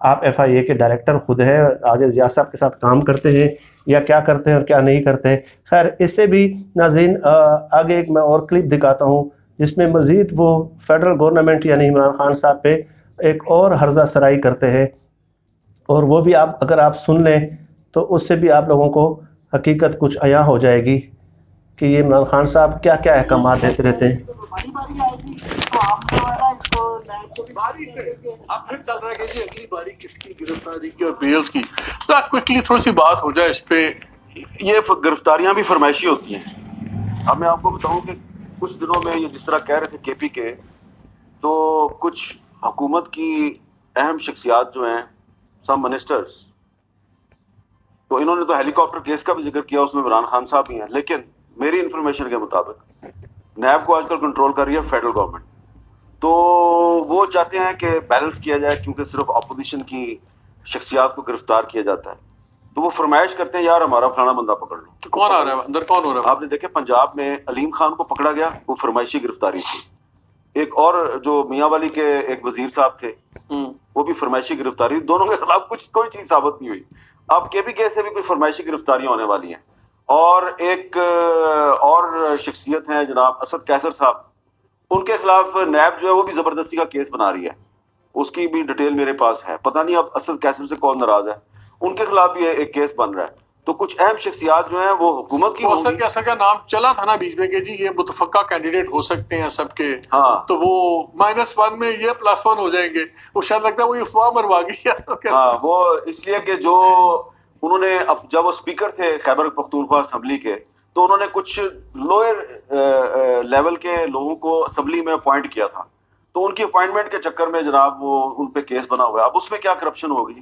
آپ FIA کے director خود ہیں, آگے ضیاء صاحب کے ساتھ کام کرتے ہیں یا کیا کرتے ہیں اور کیا نہیں کرتے. خیر اس سے بھی ناظرین آگے ایک میں اور کلپ دکھاتا ہوں جس میں مزید وہ فیڈرل گورنمنٹ یعنی عمران خان صاحب پہ ایک اور ہرزہ سرائی کرتے ہیں, اور وہ بھی اگر آپ سن لیں تو اس سے بھی آپ لوگوں کو حقیقت کچھ عیاں ہو جائے گی کہ یہ عمران خان صاحب کیا کیا احکامات دیتے رہتے ہیں. باری سے اب پھر چل رہا ہے کہ جی اگلی باری کس کی گرفتاری کی اور بیلز کی. تو کوئکلی تھوڑی سی بات ہو جائے اس پہ. یہ گرفتاریاں بھی فرمائشی ہوتی ہیں. اب میں آپ کو بتاؤں کہ کچھ دنوں میں یہ جس طرح کہہ رہے تھے KP کے, تو کچھ حکومت کی اہم شخصیات جو ہیں, سم منسٹرز, تو انہوں نے تو ہیلی کاپٹر کیس کا بھی ذکر کیا, اس میں عمران خان صاحب بھی ہیں, لیکن میری انفارمیشن کے مطابق نیب کو آج کل کنٹرول کر رہی ہے فیڈرل گورنمنٹ. تو وہ چاہتے ہیں کہ بیلنس کیا جائے, کیونکہ صرف اپوزیشن کی شخصیات کو گرفتار کیا جاتا ہے, تو وہ فرمائش کرتے ہیں یار ہمارا فلانا بندہ پکڑ لو. تو کون آ رہا ہے اندر, کون ہو رہا ہے؟ آپ نے دیکھے پنجاب میں علیم خان کو پکڑا گیا, وہ فرمائشی گرفتاری تھی. ایک اور جو میاں والی کے ایک وزیر صاحب تھے, وہ بھی فرمائشی گرفتاری. دونوں کے خلاف کوئی چیز ثابت نہیں ہوئی. اب KP کے سے بھی کوئی فرمائشی گرفتاریاں ہونے والی ہیں. اور ایک اور شخصیت ہیں جناب اسد قیصر صاحب, ان کے خلاف نیب جو ہے وہ بھی زبردستی کا کیس بنا رہی ہے. اس کی بھی ڈیٹیل میرے پاس ہے, پتہ نہیں اب اسد قیصر سے کون ناراض ہے, ان کے خلاف بھی ایک کیس بن رہا ہے. تو کچھ اہم شخصیات جو ہیں وہ حکومت کی اسد قیصر کا نام چلا تھا نا بیچ میں کہ جی یہ متفقہ کینڈیڈیٹ ہو سکتے ہیں سب کے, ہاں, تو وہ -1 میں یہ +1 ہو جائیں گے. وہ شاید لگتا ہے وہ افواہ مروا گئی ہے. ہاں, وہ اس لیے کہ جو انہوں نے اب جب وہ اسپیکر تھے خیبر پختونخوا اسمبلی کے, تو انہوں نے کچھ لوئر لیول کے لوگوں کو اسمبلی میں اپوائنٹ کیا تھا, تو ان کی اپوائنٹمنٹ کے چکر میں جناب وہ ان پہ کیس بنا ہوا ہے. اب اس میں کیا کرپشن ہوگی؟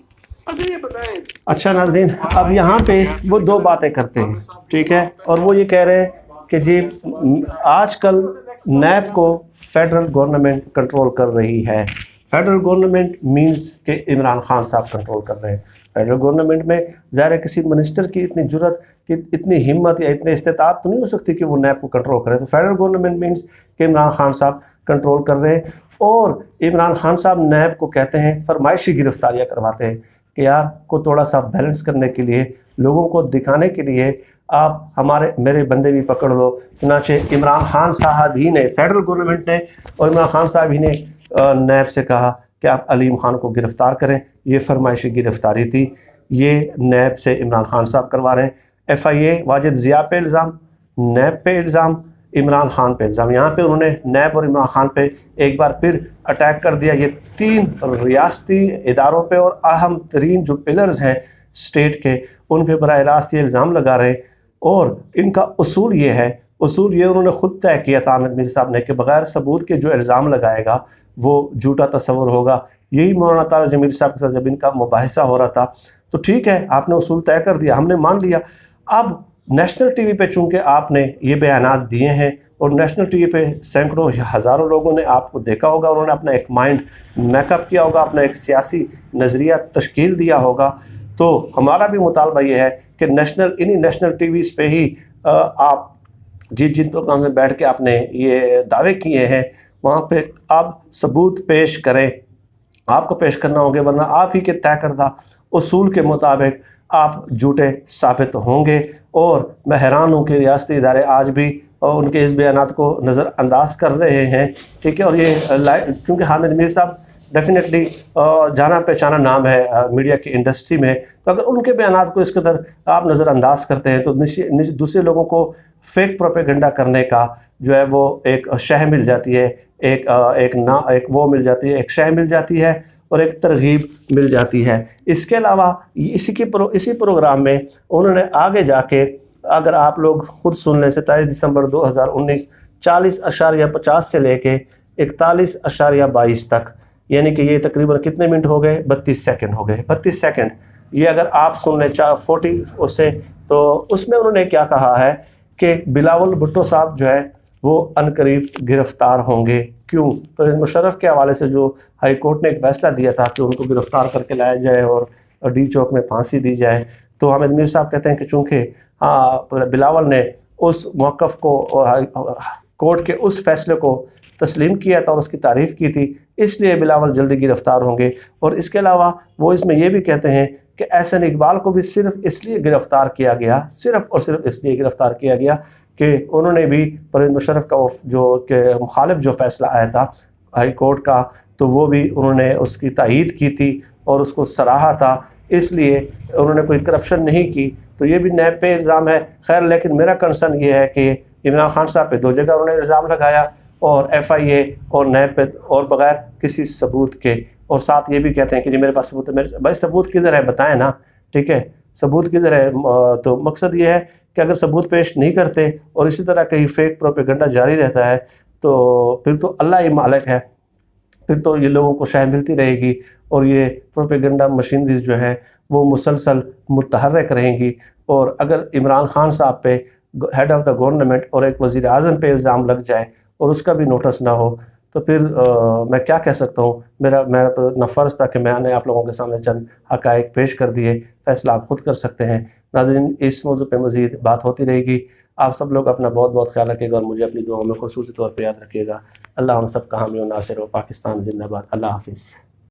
اچھا ناظرین, اب یہاں پہ وہ دو باتیں کرتے ہیں, ٹھیک ہے, اور وہ یہ کہہ رہے ہیں کہ جی آج کل نیب کو فیڈرل گورنمنٹ کنٹرول کر رہی ہے. فیڈرل گورنمنٹ مینز کہ عمران خان صاحب کنٹرول کر رہے ہیں. فیڈرل گورنمنٹ میں ظاہر ہے کسی منسٹر کی اتنی جرت, اتنی ہمت یا اتنے استطاعت تو نہیں ہو سکتی کہ وہ نیب کو کنٹرول کرے. تو فیڈرل گورنمنٹ مینز کہ عمران خان صاحب کنٹرول کر رہے ہیں, اور عمران خان صاحب نیب کو کہتے ہیں فرمائشی گرفتاریاں کرواتے ہیں کہ یار کو تھوڑا سا بیلنس کرنے کے لیے, لوگوں کو دکھانے کے لیے آپ میرے بندے بھی پکڑ لو. چنانچہ عمران خان صاحب ہی نے, فیڈرل گورنمنٹ نے اور عمران خان صاحب ہی نے نیب سے کہا کہ آپ علیم خان کو گرفتار کریں. یہ فرمائشی گرفتاری تھی, یہ نیب سے عمران خان صاحب کروا رہے ہیں. FIA واجد ضیاء پہ الزام, نیب پہ الزام, عمران خان پہ الزام. یہاں پہ انہوں نے نیب اور عمران خان پہ ایک بار پھر اٹیک کر دیا. یہ 3 ریاستی اداروں پہ اور اہم ترین جو پلرز ہیں اسٹیٹ کے, ان پہ براہ راست یہ الزام لگا رہے ہیں. اور ان کا اصول یہ انہوں نے خود طے کیا تھا عامر میر صاحب نے کہ بغیر ثبوت کے جو الزام لگائے گا وہ جھوٹا تصور ہوگا. یہی مولانا طارق جمیل صاحب کے ساتھ جب ان کا مباحثہ ہو رہا تھا تو ٹھیک ہے آپ نے اصول طے کر دیا, ہم نے مان لیا. اب نیشنل ٹی وی پہ چونکہ آپ نے یہ بیانات دیے ہیں, اور نیشنل ٹی وی پہ سینکڑوں یا ہزاروں لوگوں نے آپ کو دیکھا ہوگا, انہوں نے اپنا ایک مائنڈ میک اپ کیا ہوگا, اپنا ایک سیاسی نظریہ تشکیل دیا ہوگا. تو ہمارا بھی مطالبہ یہ ہے کہ انہی نیشنل ٹی ویز پہ ہی آپ جن پروگرام میں بیٹھ کے آپ نے یہ دعوے کیے ہیں وہاں پہ آپ ثبوت پیش کریں. آپ کو پیش کرنا ہوگا, ورنہ آپ ہی کے طے کردہ اصول کے مطابق آپ جھوٹے ثابت ہوں گے. اور میں حیران ہوں کہ ریاستی ادارے آج بھی ان کے اس بیانات کو نظر انداز کر رہے ہیں, ٹھیک ہے. اور یہ کیونکہ حامد میر صاحب ڈیفینیٹلی جانا پہچانا نام ہے میڈیا کی انڈسٹری میں, تو اگر ان کے بیانات کو اس قدر آپ نظر انداز کرتے ہیں تو دوسرے لوگوں کو فیک پروپیگنڈا کرنے کا جو ہے وہ ایک شہ مل جاتی ہے, ایک شہ مل جاتی ہے اور ایک ترغیب مل جاتی ہے. اس کے علاوہ اسی پروگرام میں انہوں نے آگے جا کے, اگر آپ لوگ خود سن لیں, 27 دسمبر 2019 40.50 سے لے کے 41.22 تک, یعنی کہ یہ تقریباً کتنے منٹ ہو گئے, 32 سیکنڈ ہو گئے. 32 سیکنڈ یہ اگر آپ سن لیں 40 سے, تو اس میں انہوں نے کیا کہا ہے کہ بلاول بھٹو صاحب جو ہے وہ عنقریب گرفتار ہوں گے. کیوں؟ تو مشرف کے حوالے سے جو ہائی کورٹ نے ایک فیصلہ دیا تھا کہ ان کو گرفتار کر کے لایا جائے اور ڈی چوک میں پھانسی دی جائے, تو حامد میر صاحب کہتے ہیں کہ چونکہ بلاول نے اس موقف کو کورٹ کے اس فیصلے کو تسلیم کیا تھا اور اس کی تعریف کی تھی، اس لیے بلاول جلدی گرفتار ہوں گے۔ اور اس کے علاوہ وہ اس میں یہ بھی کہتے ہیں کہ احسن اقبال کو بھی صرف اس لیے گرفتار کیا گیا، صرف اور صرف اس لیے گرفتار کیا گیا کہ انہوں نے بھی پرویز مشرف کا جو کہ مخالف جو فیصلہ آیا تھا ہائی کورٹ کا، تو وہ بھی انہوں نے اس کی تائید کی تھی اور اس کو سراہا تھا، اس لیے انہوں نے کوئی کرپشن نہیں کی۔ تو یہ بھی نیب پہ الزام ہے۔ خیر لیکن میرا کنسرن یہ ہے کہ عمران خان صاحب پہ 2 جگہ انہوں نے الزام لگایا، اور ایف آئی اے اور نیب پہ، اور بغیر کسی ثبوت کے، اور ساتھ یہ بھی کہتے ہیں کہ جی میرے پاس ثبوت ہے۔ میرے بھائی ثبوت کدھر ہے بتائیں نا، ٹھیک ہے، ثبوت کدھر ہے؟ تو مقصد یہ ہے کہ اگر ثبوت پیش نہیں کرتے اور اسی طرح کہیں فیک پروپیگنڈا جاری رہتا ہے تو پھر تو اللہ ہی مالک ہے، پھر تو یہ لوگوں کو شے ملتی رہے گی، اور یہ پروپیگنڈا مشینریز جو ہے وہ مسلسل متحرک رہیں گی۔ اور اگر عمران خان صاحب پہ ہیڈ آف دا گورنمنٹ اور ایک وزیر اعظم پہ الزام لگ جائے اور اس کا بھی نوٹس نہ ہو، تو پھر میں کیا کہہ سکتا ہوں؟ میرا تو اتنا فرض تھا کہ میں نے آپ لوگوں کے سامنے چند حقائق پیش کر دیے، فیصلہ آپ خود کر سکتے ہیں۔ ناظرین، اس موضوع پہ مزید بات ہوتی رہے گی۔ آپ سب لوگ اپنا بہت بہت خیال رکھیے گا اور مجھے اپنی دعاؤں میں خصوصی طور پہ یاد رکھیے گا۔ اللہ ہم سب کا حامی و ناصر ہو۔ پاکستان زندہ باد۔ اللہ حافظ۔